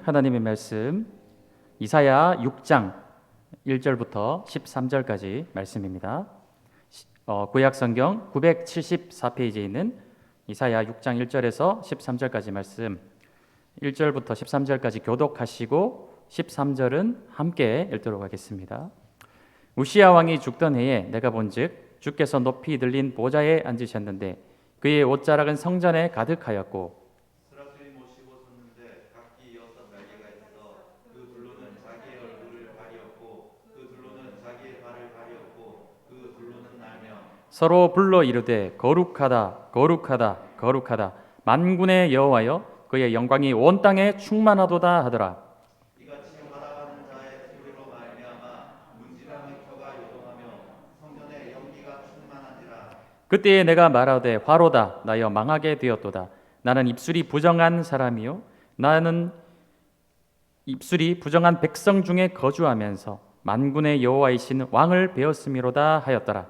하나님의 말씀 이사야 6장 1절부터 13절까지 말씀입니다. 구약 성경 974페이지에 있는 이사야 6장 1절에서 13절까지 말씀 1절부터 13절까지 교독하시고 13절은 함께 읽도록 하겠습니다. 우시야 왕이 죽던 해에 내가 본즉 주께서 높이 들린 보좌에 앉으셨는데 그의 옷자락은 성전에 가득하였고 스라틀이 모시고 섰는데 각기 6날개가 있어 그 둘로는 자기의 얼굴을 가리었고 그 둘로는 자기의 발을 가리었고 그 둘로는 날며 서로 불러 이르되 거룩하다 거룩하다 거룩하다 만군의 여호와여 그의 영광이 온 땅에 충만하도다 하더라. 이같이 활아가는 자의 소리로 말미암아 문지방의 혀가 요동하며 성전에 연기가 충만한지라. 그때에 내가 말하되 화로다 나여 망하게 되었도다. 나는 입술이 부정한 사람이요 나는 입술이 부정한 백성 중에 거주하면서 만군의 여호와이신 왕을 배웠음이로다 하였더라.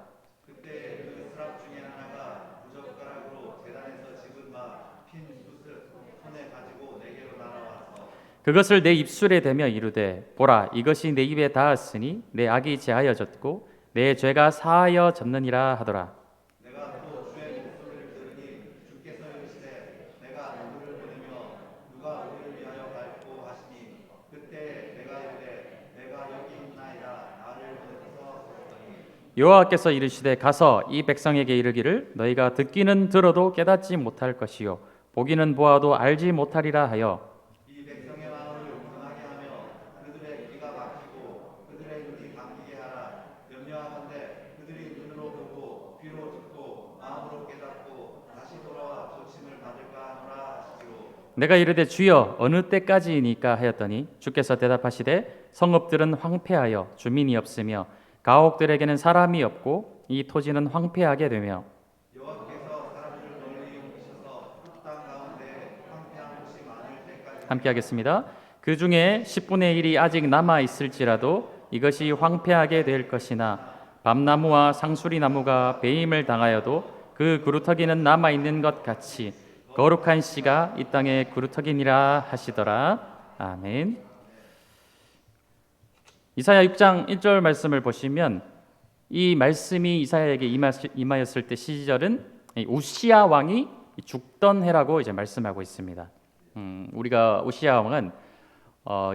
그때 그 스랍 중에 하나가 부젓가락으로 제단에서 집은 바 핀 붓을 손에 가지고 내게로 날아와서 그것을 내 입술에 대며 이르되 보라 이것이 내 입에 닿았으니 내 악이 제하여졌고 내 죄가 사하여졌느니라 하더라. 내가 또 주의 목소리를 들으니 주께서 이르시되 내가 누구를 보내며 누가 우리를 위하여 갈고 하시니 그때 내가 이르되 내가 여기 있나이다 나를 보내소서 하였더니 여호와께서 이르시되 가서 이 백성에게 이르기를 너희가 듣기는 들어도 깨닫지 못할 것이요 보기는 보아도 알지 못하리라 하여 이 백성의 마음을 용성하게 하며 그들의 귀가 막히고 그들의 눈이 감기게 하라. 염려하건대 그들이 눈으로 보고 귀로 듣고 마음으로 깨닫고 다시 돌아와 고침을 받을까 하노라 하시기로. 내가 이르되 주여 어느 때까지이니까 하였더니 주께서 대답하시되 성읍들은 황폐하여 주민이 없으며 가옥들에게는 사람이 없고 이 토지는 황폐하게 되며 여호와께서 사람들을 널리 옮기셔서 땅 가운데 황폐한 곳이 많을 때까지 함께 하겠습니다. 그 중에 10분의 1이 아직 남아 있을지라도 이것이 황폐하게 될 것이나 밤나무와 상수리 나무가 배임을 당하여도 그 그루터기는 남아 있는 것 같이 거룩한 씨가 이 땅에 그루터기니라 하시더라. 아멘. 이사야 6장 1절 말씀을 보시면 이 말씀이 이사야에게 임하였을 때 시절은 우시야 왕이 죽던 해라고 이제 말씀하고 있습니다. 우리가 우시야 왕은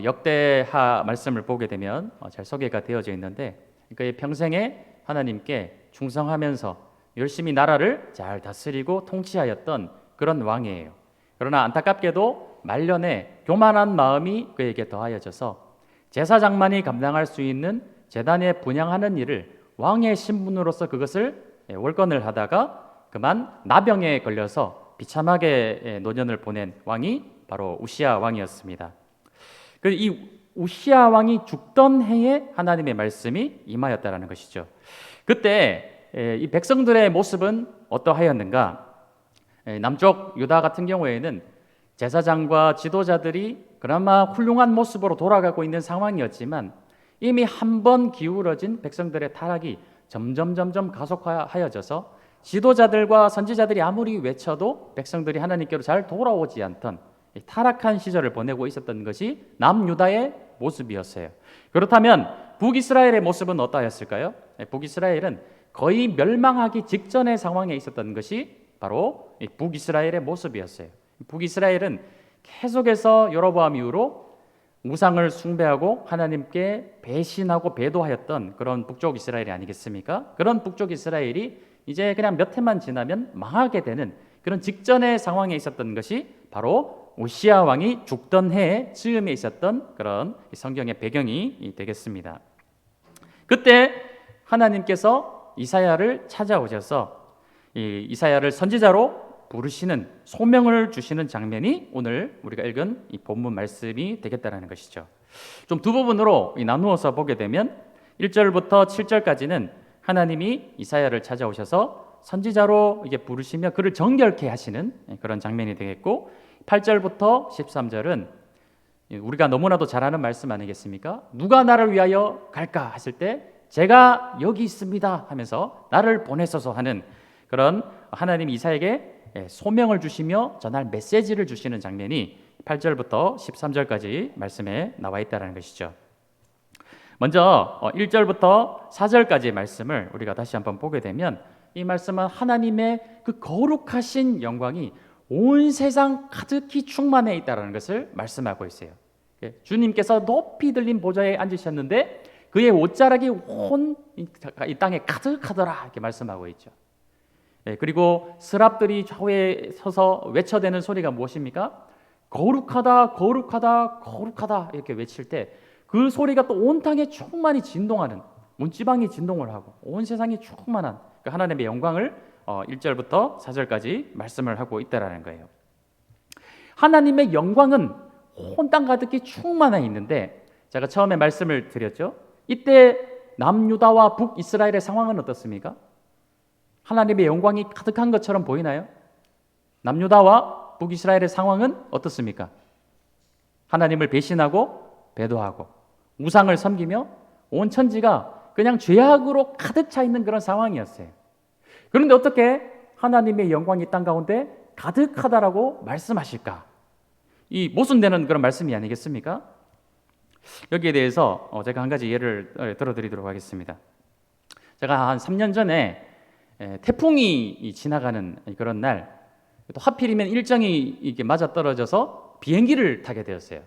역대하 말씀을 보게 되면 잘 소개가 되어져 있는데 그의 평생에 하나님께 충성하면서 열심히 나라를 잘 다스리고 통치하였던 그런 왕이에요. 그러나 안타깝게도 말년에 교만한 마음이 그에게 더하여져서 제사장만이 감당할 수 있는 제단에 분향하는 일을 왕의 신분으로서 그것을 월권을 하다가 그만 나병에 걸려서 비참하게 노년을 보낸 왕이 바로 우시야 왕이었습니다. 이 우시야 왕이 죽던 해에 하나님의 말씀이 임하였다라는 것이죠. 그때 이 백성들의 모습은 어떠하였는가? 남쪽 유다 같은 경우에는 제사장과 지도자들이 그나마 훌륭한 모습으로 돌아가고 있는 상황이었지만 이미 한 번 기울어진 백성들의 타락이 점점 가속하여져서 지도자들과 선지자들이 아무리 외쳐도 백성들이 하나님께로 잘 돌아오지 않던 타락한 시절을 보내고 있었던 것이 남유다의 모습이었어요. 그렇다면 북이스라엘의 모습은 어떠했을까요? 북이스라엘은 거의 멸망하기 직전의 상황에 있었던 것이 바로 북이스라엘의 모습이었어요. 북이스라엘은 계속해서 여로보암 이후로 우상을 숭배하고 하나님께 배신하고 배도하였던 그런 북쪽 이스라엘이 아니겠습니까? 그런 북쪽 이스라엘이 이제 그냥 몇 해만 지나면 망하게 되는 그런 직전의 상황에 있었던 것이 바로 우시야 왕이 죽던 해에 즈음에 있었던 그런 성경의 배경이 되겠습니다. 그때 하나님께서 이사야를 찾아오셔서 이사야를 선지자로 부르시는 소명을 주시는 장면이 오늘 우리가 읽은 이 본문 말씀이 되겠다라는 것이죠. 좀 두 부분으로 나누어서 보게 되면 1절부터 7절까지는 하나님이 이사야를 찾아오셔서 선지자로 이게 부르시며 그를 정결케 하시는 그런 장면이 되겠고 8절부터 13절은 우리가 너무나도 잘 아는 말씀 아니겠습니까? 누가 나를 위하여 갈까 했을 때 제가 여기 있습니다 하면서 나를 보내소서 하는 그런 하나님 이사야에게 소명을 주시며 전할 메시지를 주시는 장면이 8절부터 13절까지 말씀에 나와 있다는 것이죠. 먼저 1절부터 4절까지의 말씀을 우리가 다시 한번 보게 되면 이 말씀은 하나님의 그 거룩하신 영광이 온 세상 가득히 충만해 있다는 것을 말씀하고 있어요. 주님께서 높이 들린 보좌에 앉으셨는데 그의 옷자락이 온 이 땅에 가득하더라 이렇게 말씀하고 있죠. 그리고 스랍들이 좌우에 서서 외쳐대는 소리가 무엇입니까? 거룩하다 거룩하다 거룩하다 이렇게 외칠 때 그 소리가 또 온 땅에 충만히 진동하는, 문지방이 진동을 하고 온 세상이 충만한 그 하나님의 영광을 1절부터 4절까지 말씀을 하고 있다라는 거예요. 하나님의 영광은 온 땅 가득히 충만해 있는데 제가 처음에 말씀을 드렸죠. 이때 남유다와 북이스라엘의 상황은 어떻습니까? 하나님의 영광이 가득한 것처럼 보이나요? 남유다와 북이스라엘의 상황은 어떻습니까? 하나님을 배신하고 배도하고 우상을 섬기며 온 천지가 그냥 죄악으로 가득 차 있는 그런 상황이었어요. 그런데 어떻게 하나님의 영광이 땅 가운데 가득하다라고 말씀하실까? 이 모순되는 그런 말씀이 아니겠습니까? 여기에 대해서 제가 한 가지 예를 들어드리도록 하겠습니다. 제가 한 3년 전에 태풍이 지나가는 그런 날, 또 하필이면 일정이 이게 맞아떨어져서 비행기를 타게 되었어요.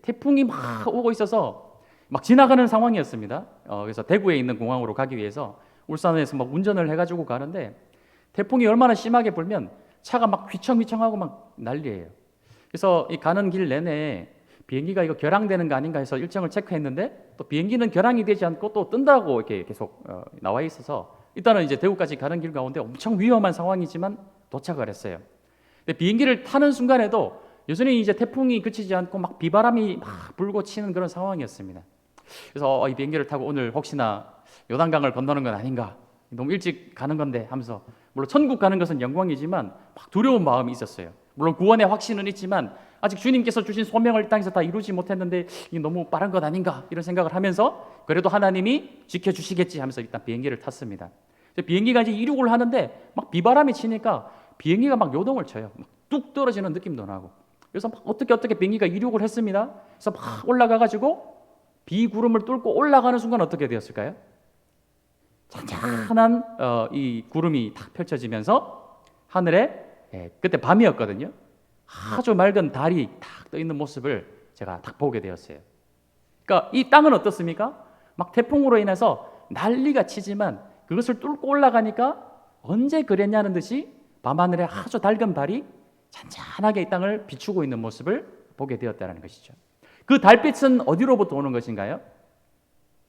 태풍이 막 오고 있어서 막 지나가는 상황이었습니다. 그래서 대구에 있는 공항으로 가기 위해서 울산에서 막 운전을 해가지고 가는데 태풍이 얼마나 심하게 불면 차가 막 휘청휘청하고 막 난리예요. 그래서 이 가는 길 내내 비행기가 이거 결항되는 거 아닌가 해서 일정을 체크했는데 또 비행기는 결항이 되지 않고 또 뜬다고 이렇게 계속 나와 있어서 일단은 이제 대구까지 가는 길 가운데 엄청 위험한 상황이지만 도착을 했어요. 근데 비행기를 타는 순간에도 여전히 이제 태풍이 그치지 않고 막 비바람이 막 불고 치는 그런 상황이었습니다. 그래서 이 비행기를 타고 오늘 혹시나 요단강을 건너는 건 아닌가, 너무 일찍 가는 건데 하면서, 물론 천국 가는 것은 영광이지만 막 두려운 마음이 있었어요. 물론 구원의 확신은 있지만 아직 주님께서 주신 소명을 이 땅에서 다 이루지 못했는데 이게 너무 빠른 것 아닌가 이런 생각을 하면서 그래도 하나님이 지켜주시겠지 하면서 일단 비행기를 탔습니다. 비행기가 이제 이륙을 하는데 막 비바람이 치니까 비행기가 막 요동을 쳐요. 막 뚝 떨어지는 느낌도 나고. 그래서 막 어떻게 비행기가 이륙을 했습니다. 그래서 막 올라가가지고 비구름을 뚫고 올라가는 순간 어떻게 되었을까요? 찬찬한 이 구름이 탁 펼쳐지면서 하늘에 그때 밤이었거든요. 아주 맑은 달이 탁 떠 있는 모습을 제가 딱 보게 되었어요. 그러니까 이 땅은 어떻습니까? 막 태풍으로 인해서 난리가 치지만 그것을 뚫고 올라가니까 언제 그랬냐는 듯이 밤하늘에 아주 밝은 달이 찬찬하게 이 땅을 비추고 있는 모습을 보게 되었다는 것이죠. 그 달빛은 어디로부터 오는 것인가요?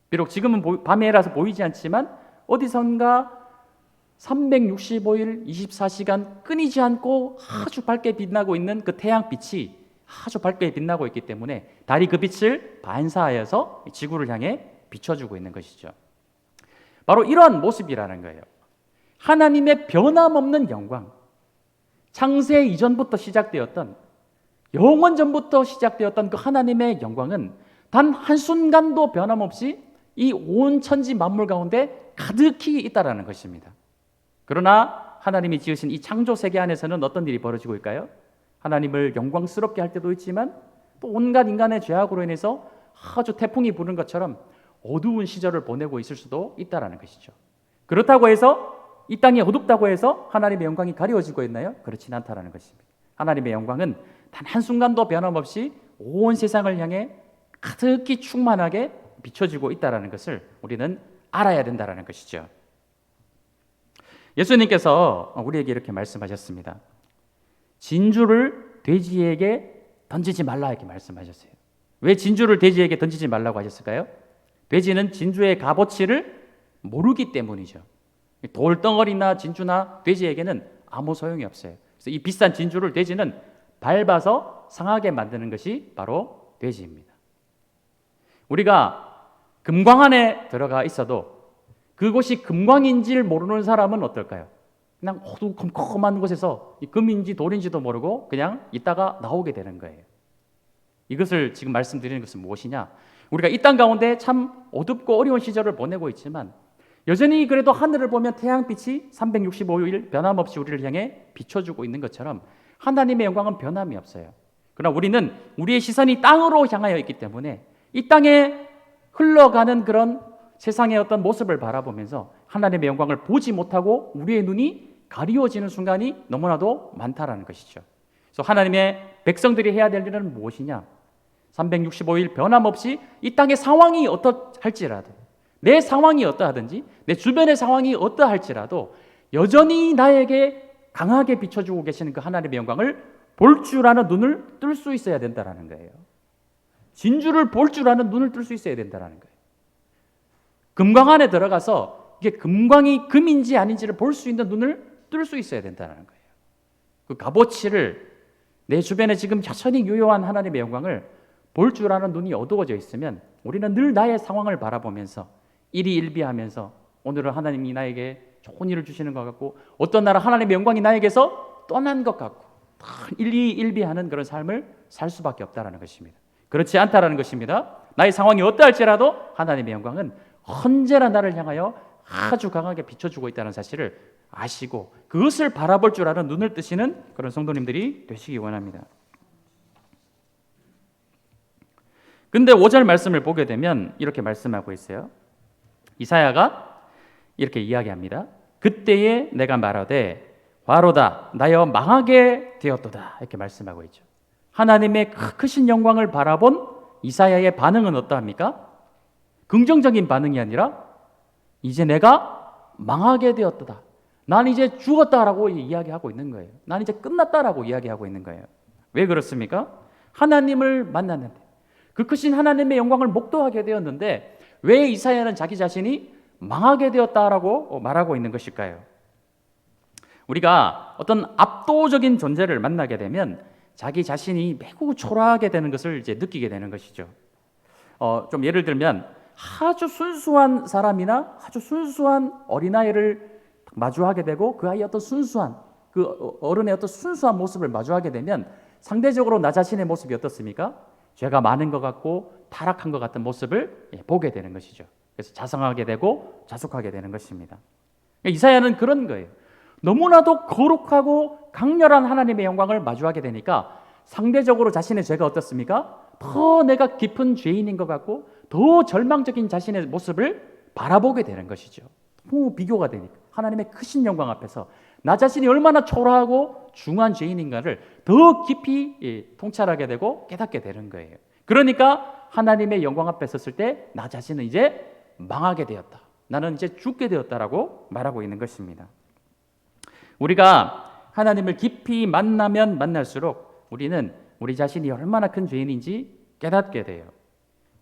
비록 지금은 밤에라서 보이지 않지만 어디선가 365일 24시간 끊이지 않고 아주 밝게 빛나고 있는 그 태양빛이 아주 밝게 빛나고 있기 때문에 달이 그 빛을 반사하여서 지구를 향해 비춰주고 있는 것이죠. 바로 이러한 모습이라는 거예요. 하나님의 변함없는 영광, 창세 이전부터 시작되었던, 영원 전부터 시작되었던 그 하나님의 영광은 단 한순간도 변함없이 이 온 천지 만물 가운데 가득히 있다라는 것입니다. 그러나 하나님이 지으신 이 창조 세계 안에서는 어떤 일이 벌어지고 있을까요? 하나님을 영광스럽게 할 때도 있지만 또 온갖 인간의 죄악으로 인해서 아주 태풍이 부는 것처럼 어두운 시절을 보내고 있을 수도 있다라는 것이죠. 그렇다고 해서 이 땅이 어둡다고 해서 하나님의 영광이 가려지고 있나요? 그렇진 않다라는 것입니다. 하나님의 영광은 단 한순간도 변함없이 온 세상을 향해 가득히 충만하게 비춰지고 있다라는 것을 우리는 알아야 된다라는 것이죠. 예수님께서 우리에게 이렇게 말씀하셨습니다. 진주를 돼지에게 던지지 말라 이렇게 말씀하셨어요. 왜 진주를 돼지에게 던지지 말라고 하셨을까요? 돼지는 진주의 값어치를 모르기 때문이죠. 돌덩어리나 진주나 돼지에게는 아무 소용이 없어요. 그래서 이 비싼 진주를 돼지는 밟아서 상하게 만드는 것이 바로 돼지입니다. 우리가 금광 안에 들어가 있어도 그곳이 금광인지를 모르는 사람은 어떨까요? 그냥 어두컴컴한 곳에서 금인지 돌인지도 모르고 그냥 있다가 나오게 되는 거예요. 이것을 지금 말씀드리는 것은 무엇이냐? 우리가 이 땅 가운데 참 어둡고 어려운 시절을 보내고 있지만 여전히 그래도 하늘을 보면 태양빛이 365일 변함없이 우리를 향해 비춰주고 있는 것처럼 하나님의 영광은 변함이 없어요. 그러나 우리는 우리의 시선이 땅으로 향하여 있기 때문에 이 땅에 흘러가는 그런 세상의 어떤 모습을 바라보면서 하나님의 영광을 보지 못하고 우리의 눈이 가리워지는 순간이 너무나도 많다라는 것이죠. 그래서 하나님의 백성들이 해야 될 일은 무엇이냐? 365일 변함없이 이 땅의 상황이 어떠할지라도, 내 상황이 어떠하든지 내 주변의 상황이 어떠할지라도 여전히 나에게 강하게 비춰주고 계시는 그 하나님의 영광을 볼 줄 아는 눈을 뜰 수 있어야 된다는 거예요. 진주를 볼 줄 아는 눈을 뜰 수 있어야 된다는 거예요. 금광 안에 들어가서 이게 금광이 금인지 아닌지를 볼 수 있는 눈을 뜰 수 있어야 된다는 거예요. 그 값어치를, 내 주변에 지금 여전히 유효한 하나님의 영광을 볼 줄 아는 눈이 어두워져 있으면 우리는 늘 나의 상황을 바라보면서 일희일비하면서 오늘은 하나님이 나에게 좋은 일을 주시는 것 같고 어떤 나라 하나님의 영광이 나에게서 떠난 것 같고 일희일비하는 그런 삶을 살 수밖에 없다는 것입니다. 그렇지 않다라는 것입니다. 나의 상황이 어떠할지라도 하나님의 영광은 언제나 나를 향하여 아주 강하게 비춰주고 있다는 사실을 아시고 그것을 바라볼 줄 아는 눈을 뜨시는 그런 성도님들이 되시기 원합니다. 근데 5절 말씀을 보게 되면 이렇게 말씀하고 있어요. 이사야가 이렇게 이야기합니다. 그때에 내가 말하되 화로다 나여 망하게 되었도다 이렇게 말씀하고 있죠. 하나님의 크신 영광을 바라본 이사야의 반응은 어떠합니까? 긍정적인 반응이 아니라 이제 내가 망하게 되었도다. 난 이제 죽었다라고 이야기하고 있는 거예요. 난 이제 끝났다라고 이야기하고 있는 거예요. 왜 그렇습니까? 하나님을 만났는데 그 크신 하나님의 영광을 목도하게 되었는데 왜 이사야는 자기 자신이 망하게 되었다라고 말하고 있는 것일까요? 우리가 어떤 압도적인 존재를 만나게 되면 자기 자신이 매우 초라하게 되는 것을 이제 느끼게 되는 것이죠. 좀 예를 들면 아주 순수한 사람이나 아주 순수한 어린아이를 마주하게 되고 그 아이의 어떤 순수한 그 어른의 어떤 순수한 모습을 마주하게 되면 상대적으로 나 자신의 모습이 어떻습니까? 죄가 많은 것 같고 타락한 것 같은 모습을 보게 되는 것이죠. 그래서 자성하게 되고 자숙하게 되는 것입니다. 이사야는 그런 거예요. 너무나도 거룩하고 강렬한 하나님의 영광을 마주하게 되니까 상대적으로 자신의 죄가 어떻습니까? 더 내가 깊은 죄인인 것 같고 더 절망적인 자신의 모습을 바라보게 되는 것이죠. 너무 비교가 되니까 하나님의 크신 영광 앞에서 나 자신이 얼마나 초라하고 중한 죄인인가를 더 깊이 통찰하게 되고 깨닫게 되는 거예요. 그러니까 하나님의 영광 앞에 섰을 때 나 자신은 이제 망하게 되었다. 나는 이제 죽게 되었다라고 말하고 있는 것입니다. 우리가 하나님을 깊이 만나면 만날수록 우리는 우리 자신이 얼마나 큰 죄인인지 깨닫게 돼요.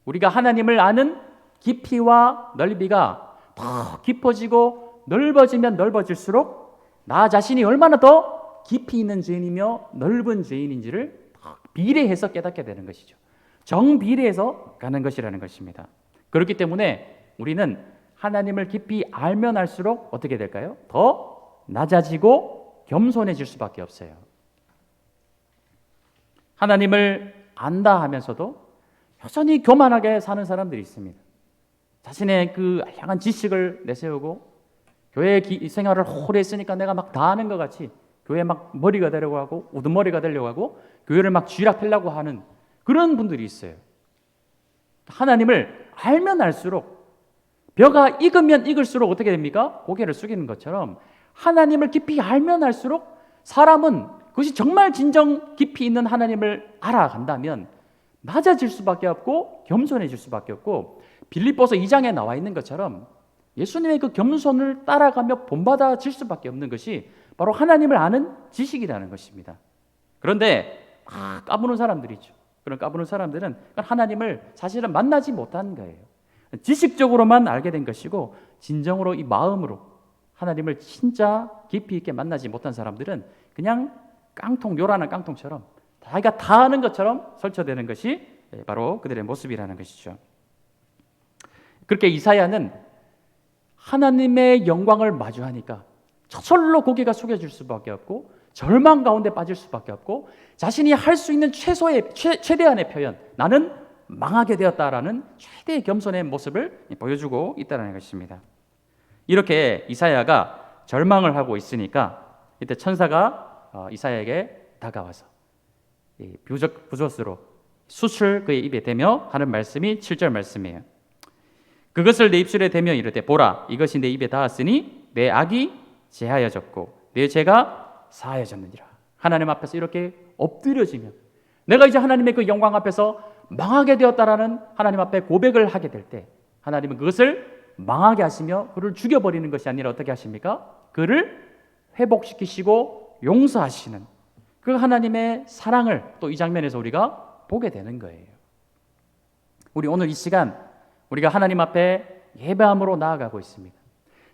우리가 하나님을 아는 깊이와 넓이가 더 깊어지고 넓어지면 넓어질수록 나 자신이 얼마나 더 깊이 있는 죄인이며 넓은 죄인인지를 비례해서 깨닫게 되는 것이죠. 정비례해서 가는 것이라는 것입니다. 그렇기 때문에 우리는 하나님을 깊이 알면 알수록 어떻게 될까요? 더 낮아지고 겸손해질 수밖에 없어요. 하나님을 안다 하면서도 여전히 교만하게 사는 사람들이 있습니다. 자신의 그 향한 지식을 내세우고 교회 생활을 오래 했으니까 내가 막 다 아는 것 같이 교회 막 머리가 되려고 하고 우두머리가 되려고 하고 교회를 막 쥐락펴려고 하는 그런 분들이 있어요. 하나님을 알면 알수록 벼가 익으면 익을수록 어떻게 됩니까? 고개를 숙이는 것처럼 하나님을 깊이 알면 알수록 사람은 그것이 정말 진정 깊이 있는 하나님을 알아간다면 낮아질 수밖에 없고 겸손해질 수밖에 없고 빌립보서 2장에 나와 있는 것처럼 예수님의 그 겸손을 따라가며 본받아질 수밖에 없는 것이 바로 하나님을 아는 지식이라는 것입니다. 그런데 까부는 사람들이죠. 그런 까부는 사람들은 하나님을 사실은 만나지 못한 거예요. 지식적으로만 알게 된 것이고 진정으로 이 마음으로 하나님을 진짜 깊이 있게 만나지 못한 사람들은 그냥 깡통, 요란한 깡통처럼 자기가 다 아는 것처럼 설쳐되는 것이 바로 그들의 모습이라는 것이죠. 그렇게 이사야는 하나님의 영광을 마주하니까 저절로 고개가 숙여질 수밖에 없고 절망 가운데 빠질 수밖에 없고 자신이 할 수 있는 최대한의 표현, 나는 망하게 되었다라는 최대의 겸손의 모습을 보여주고 있다는 것입니다. 이렇게 이사야가 절망을 하고 있으니까 이때 천사가 이사야에게 다가와서 부젓으로 숯을 그의 입에 대며 하는 말씀이 7절 말씀이에요. 그것을 내 입술에 대며 이르되 보라 이것이 내 입에 닿았으니 내 악이 제하여졌고 내 죄가 사하여졌느니라. 하나님 앞에서 이렇게 엎드려지면 내가 이제 하나님의 그 영광 앞에서 망하게 되었다라는 하나님 앞에 고백을 하게 될 때 하나님은 그것을 망하게 하시며 그를 죽여버리는 것이 아니라 어떻게 하십니까? 그를 회복시키시고 용서하시는 그 하나님의 사랑을 또 이 장면에서 우리가 보게 되는 거예요. 우리 오늘 이 시간 우리가 하나님 앞에 예배함으로 나아가고 있습니다.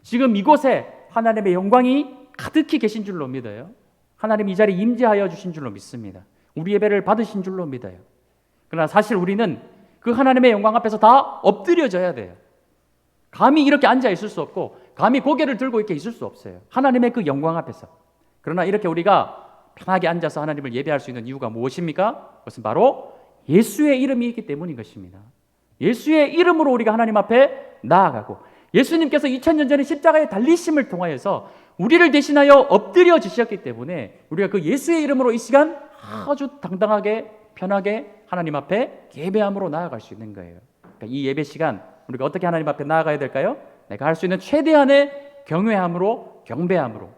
지금 이곳에 하나님의 영광이 가득히 계신 줄로 믿어요. 하나님 이 자리에 임재하여 주신 줄로 믿습니다. 우리 예배를 받으신 줄로 믿어요. 그러나 사실 우리는 그 하나님의 영광 앞에서 다 엎드려져야 돼요. 감히 이렇게 앉아 있을 수 없고 감히 고개를 들고 이렇게 있을 수 없어요. 하나님의 그 영광 앞에서. 그러나 이렇게 우리가 편하게 앉아서 하나님을 예배할 수 있는 이유가 무엇입니까? 그것은 바로 예수의 이름이 있기 때문인 것입니다. 예수의 이름으로 우리가 하나님 앞에 나아가고 예수님께서 2000년 전에 십자가에 달리심을 통하여서 우리를 대신하여 엎드려 지셨기 때문에 우리가 그 예수의 이름으로 이 시간 아주 당당하게 편하게 하나님 앞에 예배함으로 나아갈 수 있는 거예요. 그러니까 이 예배 시간 우리가 어떻게 하나님 앞에 나아가야 될까요? 내가 할 수 있는 최대한의 경외함으로 경배함으로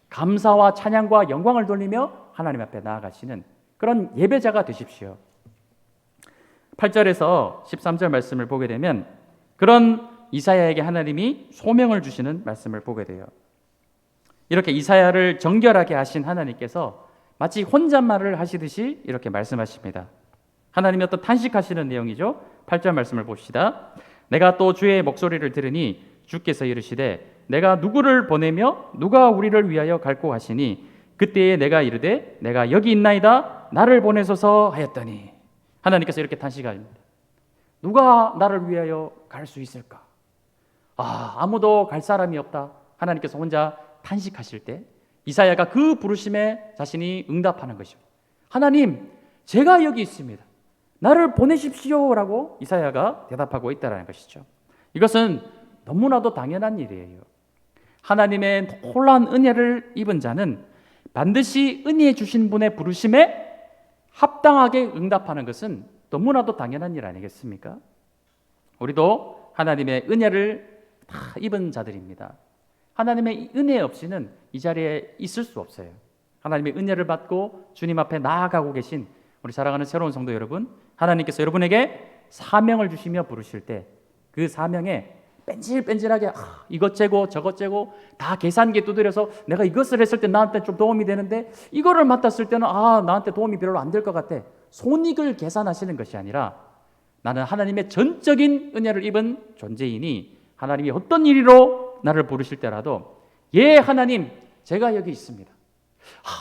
감사와 찬양과 영광을 돌리며 하나님 앞에 나아가시는 그런 예배자가 되십시오. 8절에서 13절 말씀을 보게 되면 그런 이사야에게 하나님이 소명을 주시는 말씀을 보게 돼요. 이렇게 이사야를 정결하게 하신 하나님께서 마치 혼잣말을 하시듯이 이렇게 말씀하십니다. 하나님이 어떤 탄식하시는 내용이죠. 8절 말씀을 봅시다. 내가 또 주의 목소리를 들으니 주께서 이르시되 내가 누구를 보내며 누가 우리를 위하여 갈고 하시니 그때에 내가 이르되 내가 여기 있나이다 나를 보내소서 하였더니 하나님께서 이렇게 탄식합니다. 누가 나를 위하여 갈 수 있을까? 아무도 갈 사람이 없다. 하나님께서 혼자 탄식하실 때 이사야가 그 부르심에 자신이 응답하는 것이죠. 하나님, 제가 여기 있습니다. 나를 보내십시오라고 이사야가 대답하고 있다는 것이죠. 이것은 너무나도 당연한 일이에요. 하나님의 놀라운 은혜를 입은 자는 반드시 은혜 주신 분의 부르심에 합당하게 응답하는 것은 너무나도 당연한 일 아니겠습니까? 우리도 하나님의 은혜를 다 입은 자들입니다. 하나님의 은혜 없이는 이 자리에 있을 수 없어요. 하나님의 은혜를 받고 주님 앞에 나아가고 계신 우리 사랑하는 새로운 성도 여러분, 하나님께서 여러분에게 사명을 주시며 부르실 때 그 사명에 뺀질뺀질하게 이것 재고 저것 재고 다 계산기 두드려서 내가 이것을 했을 때 나한테 좀 도움이 되는데 이거를 맡았을 때는 나한테 도움이 별로 안 될 것 같아. 손익을 계산하시는 것이 아니라 나는 하나님의 전적인 은혜를 입은 존재이니 하나님이 어떤 일로 나를 부르실 때라도 예 하나님 제가 여기 있습니다.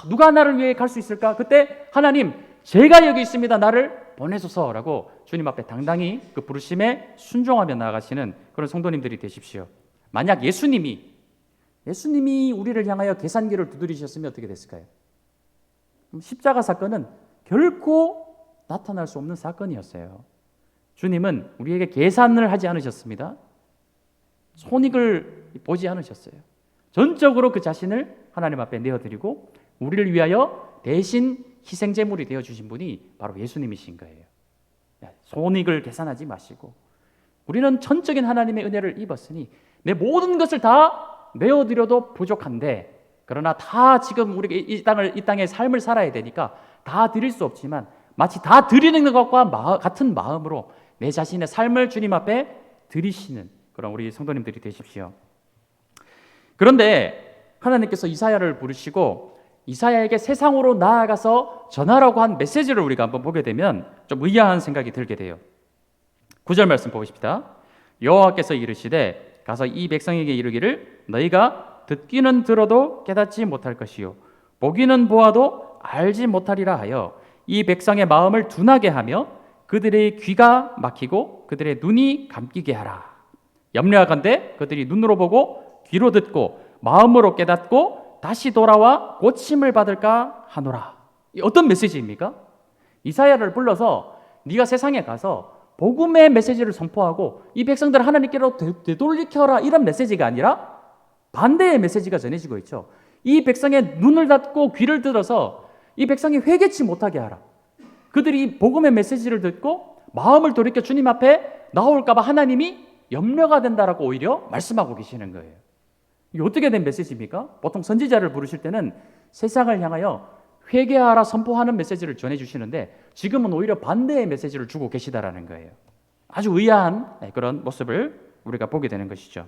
누가 나를 위해 갈 수 있을까? 그때 하나님 제가 여기 있습니다. 나를 보내소서라고 주님 앞에 당당히 그 부르심에 순종하며 나아가시는 그런 성도님들이 되십시오. 만약 예수님이 우리를 향하여 계산기를 두드리셨으면 어떻게 됐을까요? 십자가 사건은 결코 나타날 수 없는 사건이었어요. 주님은 우리에게 계산을 하지 않으셨습니다. 손익을 보지 않으셨어요. 전적으로 그 자신을 하나님 앞에 내어드리고 우리를 위하여 대신 희생제물이 되어주신 분이 바로 예수님이신 거예요. 손익을 계산하지 마시고 우리는 전적인 하나님의 은혜를 입었으니 내 모든 것을 다 내어드려도 부족한데 그러나 다 지금 우리가 이 땅의 삶을 살아야 되니까 다 드릴 수 없지만 마치 다 드리는 것과 같은 마음으로 내 자신의 삶을 주님 앞에 드리시는 그런 우리 성도님들이 되십시오. 그런데 하나님께서 이사야를 부르시고 이사야에게 세상으로 나아가서 전하라고 한 메시지를 우리가 한번 보게 되면 좀 의아한 생각이 들게 돼요. 9절 말씀 보십시다. 여호와께서 이르시되 가서 이 백성에게 이르기를 너희가 듣기는 들어도 깨닫지 못할 것이요 보기는 보아도 알지 못하리라 하여 이 백성의 마음을 둔하게 하며 그들의 귀가 막히고 그들의 눈이 감기게 하라. 염려하건대 그들이 눈으로 보고 귀로 듣고 마음으로 깨닫고 다시 돌아와 고침을 받을까 하노라. 어떤 메시지입니까? 이사야를 불러서 네가 세상에 가서 복음의 메시지를 선포하고 이 백성들을 하나님께로 되돌리켜라 이런 메시지가 아니라 반대의 메시지가 전해지고 있죠. 이 백성의 눈을 닫고 귀를 들어서 이 백성이 회개치 못하게 하라. 그들이 복음의 메시지를 듣고 마음을 돌이켜 주님 앞에 나올까 봐 하나님이 염려가 된다라고 오히려 말씀하고 계시는 거예요. 이게 어떻게 된 메시지입니까? 보통 선지자를 부르실 때는 세상을 향하여 회개하라 선포하는 메시지를 전해주시는데 지금은 오히려 반대의 메시지를 주고 계시다라는 거예요. 아주 의아한 그런 모습을 우리가 보게 되는 것이죠.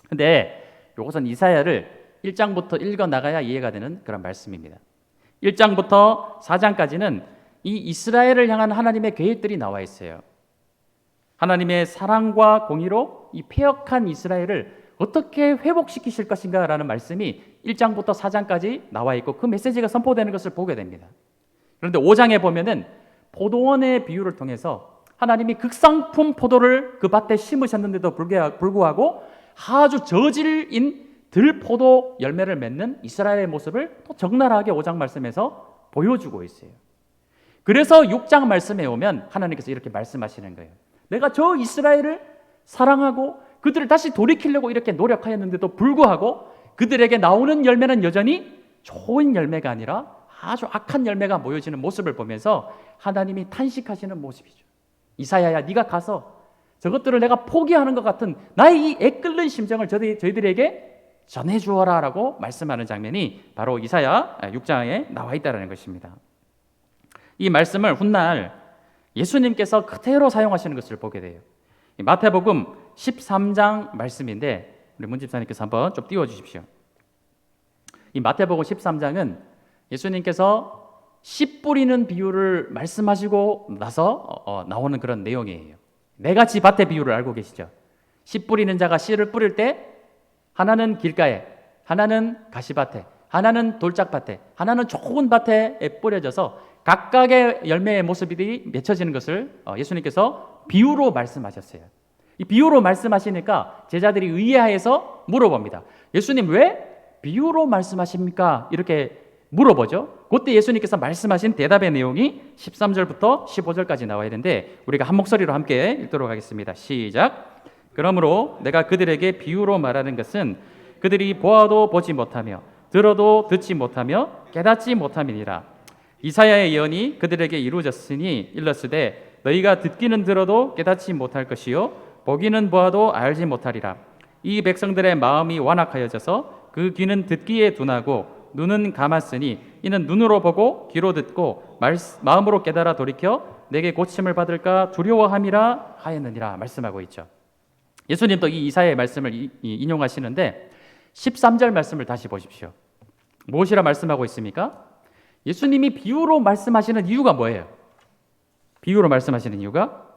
근데 이것은 이사야를 1장부터 읽어 나가야 이해가 되는 그런 말씀입니다. 1장부터 4장까지는 이 이스라엘을 향한 하나님의 계획들이 나와 있어요. 하나님의 사랑과 공의로 이 패역한 이스라엘을 어떻게 회복시키실 것인가라는 말씀이 1장부터 4장까지 나와 있고 그 메시지가 선포되는 것을 보게 됩니다. 그런데 5장에 보면은 포도원의 비유를 통해서 하나님이 극상품 포도를 그 밭에 심으셨는데도 불구하고 아주 저질인 들포도 열매를 맺는 이스라엘의 모습을 또 적나라하게 5장 말씀에서 보여주고 있어요. 그래서 6장 말씀에 오면 하나님께서 이렇게 말씀하시는 거예요. 내가 저 이스라엘을 사랑하고 그들을 다시 돌이키려고 이렇게 노력하였는데도 불구하고 그들에게 나오는 열매는 여전히 좋은 열매가 아니라 아주 악한 열매가 모여지는 모습을 보면서 하나님이 탄식하시는 모습이죠. 이사야야, 네가 가서 저것들을 내가 포기하는 것 같은 나의 이 애끓는 심정을 저희들에게 전해주어라 라고 말씀하는 장면이 바로 이사야 6장에 나와 있다는 것입니다. 이 말씀을 훗날 예수님께서 그대로 사용하시는 것을 보게 돼요. 마태복음 13장 말씀인데 우리 문 집사님께서 한번 좀 띄워주십시오. 이 마태복음 13장은 예수님께서 씨 뿌리는 비유를 말씀하시고 나서 나오는 그런 내용이에요. 네 가지 밭의 비유를 알고 계시죠? 씨 뿌리는 자가 씨를 뿌릴 때 하나는 길가에, 하나는 가시밭에, 하나는 돌짝밭에, 하나는 좋은 밭에 뿌려져서 각각의 열매의 모습이 맺혀지는 것을 예수님께서 비유로 말씀하셨어요. 이 비유로 말씀하시니까 제자들이 의아해서 물어봅니다. 예수님 왜 비유로 말씀하십니까? 이렇게 물어보죠. 그때 예수님께서 말씀하신 대답의 내용이 13절부터 15절까지 나와야 되는데 우리가 한 목소리로 함께 읽도록 하겠습니다. 시작. 그러므로 내가 그들에게 비유로 말하는 것은 그들이 보아도 보지 못하며 들어도 듣지 못하며 깨닫지 못함이니라. 이사야의 예언이 그들에게 이루어졌으니 일렀으되 너희가 듣기는 들어도 깨닫지 못할 것이요 보기는 보아도 알지 못하리라. 이 백성들의 마음이 완악하여져서 그 귀는 듣기에 둔하고 눈은 감았으니 이는 눈으로 보고 귀로 듣고 마음으로 깨달아 돌이켜 내게 고침을 받을까 두려워함이라 하였느니라 말씀하고 있죠. 예수님도 이 이사야의 말씀을 인용하시는데 13절 말씀을 다시 보십시오. 무엇이라 말씀하고 있습니까? 예수님이 비유로 말씀하시는 이유가 뭐예요? 비유로 말씀하시는 이유가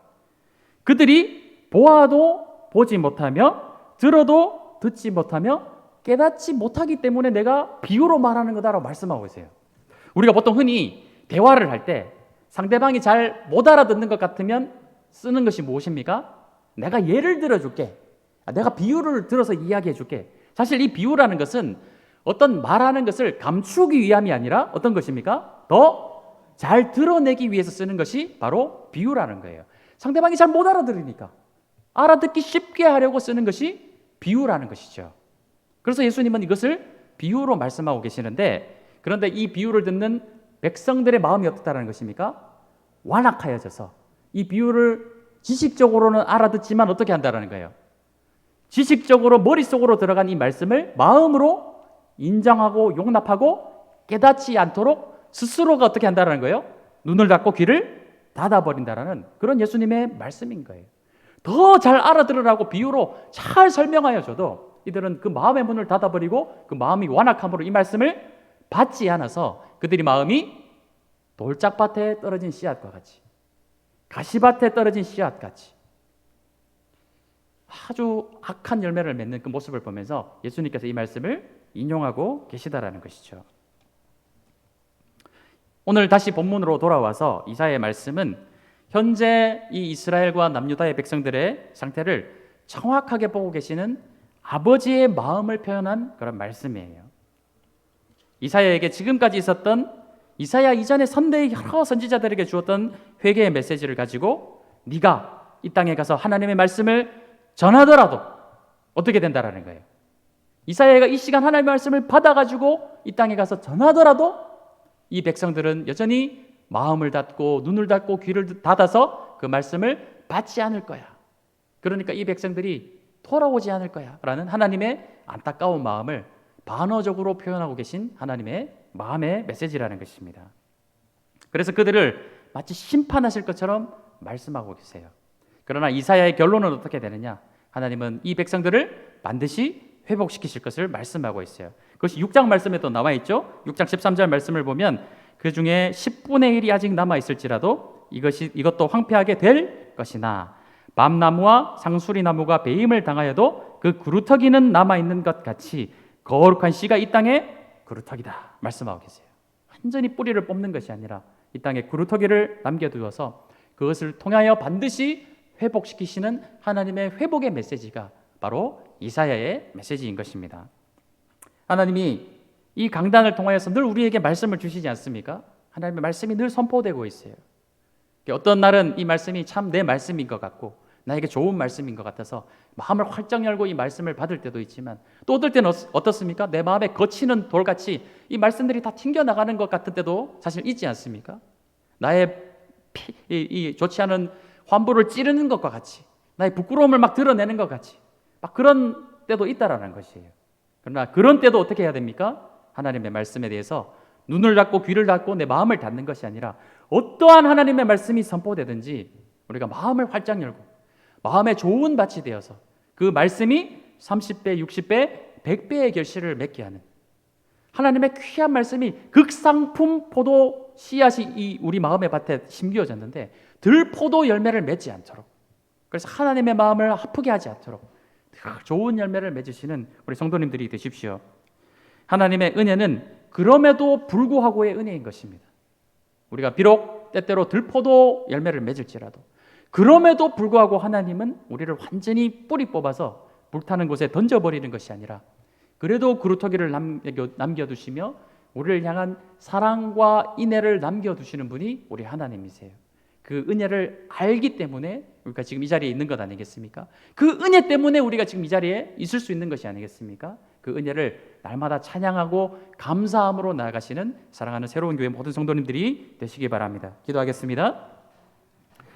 그들이 보아도 보지 못하며 들어도 듣지 못하며 깨닫지 못하기 때문에 내가 비유로 말하는 거다라고 말씀하고 있어요. 우리가 보통 흔히 대화를 할 때 상대방이 잘 못 알아듣는 것 같으면 쓰는 것이 무엇입니까? 내가 예를 들어줄게. 내가 비유를 들어서 이야기해줄게. 사실 이 비유라는 것은 어떤 말하는 것을 감추기 위함이 아니라 어떤 것입니까? 더 잘 드러내기 위해서 쓰는 것이 바로 비유라는 거예요. 상대방이 잘 못 알아들으니까 알아듣기 쉽게 하려고 쓰는 것이 비유라는 것이죠. 그래서 예수님은 이것을 비유로 말씀하고 계시는데 그런데 이 비유를 듣는 백성들의 마음이 어떻다는 것입니까? 완악하여져서 이 비유를 지식적으로는 알아듣지만 어떻게 한다는 거예요? 지식적으로 머릿속으로 들어간 이 말씀을 마음으로 인정하고 용납하고 깨닫지 않도록 스스로가 어떻게 한다는 거예요? 눈을 닫고 귀를 닫아버린다는 그런 예수님의 말씀인 거예요. 더 잘 알아들으라고 비유로 잘 설명하여 줘도 이들은 그 마음의 문을 닫아버리고 그 마음이 완악함으로 이 말씀을 받지 않아서 그들이 마음이 돌짝밭에 떨어진 씨앗과 같이 가시밭에 떨어진 씨앗같이 아주 악한 열매를 맺는 그 모습을 보면서 예수님께서 이 말씀을 인용하고 계시다라는 것이죠. 오늘 다시 본문으로 돌아와서 이사야의 말씀은 현재 이 이스라엘과 남유다의 백성들의 상태를 정확하게 보고 계시는 아버지의 마음을 표현한 그런 말씀이에요. 이사야에게 지금까지 있었던 이사야 이전의 선대의 여러 선지자들에게 주었던 회개의 메시지를 가지고 네가 이 땅에 가서 하나님의 말씀을 전하더라도 어떻게 된다라는 거예요. 이사야가 이 시간 하나님의 말씀을 받아가지고 이 땅에 가서 전하더라도 이 백성들은 여전히 마음을 닫고 눈을 닫고 귀를 닫아서 그 말씀을 받지 않을 거야. 그러니까 이 백성들이 돌아오지 않을 거야 라는 하나님의 안타까운 마음을 반어적으로 표현하고 계신 하나님의 마음의 메시지라는 것입니다. 그래서 그들을 마치 심판하실 것처럼 말씀하고 계세요. 그러나 이사야의 결론은 어떻게 되느냐? 하나님은 이 백성들을 반드시 회복시키실 것을 말씀하고 있어요. 그것이 6장 말씀에도 나와 있죠. 6장 13절 말씀을 보면 그 중에 10분의 1이 아직 남아 있을지라도 이것도 황폐하게 될 것이나 밤나무와 상수리 나무가 배임을 당하여도 그 그루터기는 남아 있는 것 같이 거룩한 씨가 이 땅에 그루터기다 말씀하고 계세요. 완전히 뿌리를 뽑는 것이 아니라 이 땅에 그루터기를 남겨두어서 그것을 통하여 반드시 회복시키시는 하나님의 회복의 메시지가 바로 이사야의 메시지인 것입니다. 하나님이 이 강단을 통하여서 늘 우리에게 말씀을 주시지 않습니까? 하나님의 말씀이 늘 선포되고 있어요. 어떤 날은 이 말씀이 참 내 말씀인 것 같고 나에게 좋은 말씀인 것 같아서 마음을 활짝 열고 이 말씀을 받을 때도 있지만 또 어떨 때는 어떻습니까? 내 마음에 거치는 돌같이 이 말씀들이 다 튕겨나가는 것 같을 때도 사실 있지 않습니까? 나의 이 좋지 않은 환부를 찌르는 것과 같이 나의 부끄러움을 막 드러내는 것 같이 막 그런 때도 있다라는 것이에요. 그러나 그런 때도 어떻게 해야 됩니까? 하나님의 말씀에 대해서 눈을 닫고 귀를 닫고 내 마음을 닫는 것이 아니라 어떠한 하나님의 말씀이 선포되든지 우리가 마음을 활짝 열고 마음에 좋은 밭이 되어서 그 말씀이 30배, 60배, 100배의 결실을 맺게 하는 하나님의 귀한 말씀이 극상품 포도 씨앗이 이 우리 마음의 밭에 심겨졌는데 들포도 열매를 맺지 않도록 그래서 하나님의 마음을 아프게 하지 않도록 좋은 열매를 맺으시는 우리 성도님들이 되십시오. 하나님의 은혜는 그럼에도 불구하고의 은혜인 것입니다. 우리가 비록 때때로 들포도 열매를 맺을지라도 그럼에도 불구하고 하나님은 우리를 완전히 뿌리 뽑아서 불타는 곳에 던져버리는 것이 아니라 그래도 그루터기를 남겨두시며 우리를 향한 사랑과 인애를 남겨두시는 분이 우리 하나님이세요. 그 은혜를 알기 때문에 우리가 지금 이 자리에 있는 것 아니겠습니까? 그 은혜 때문에 우리가 지금 이 자리에 있을 수 있는 것이 아니겠습니까? 그 은혜를 날마다 찬양하고 감사함으로 나아가시는 사랑하는 새로운 교회 모든 성도님들이 되시기 바랍니다. 기도하겠습니다.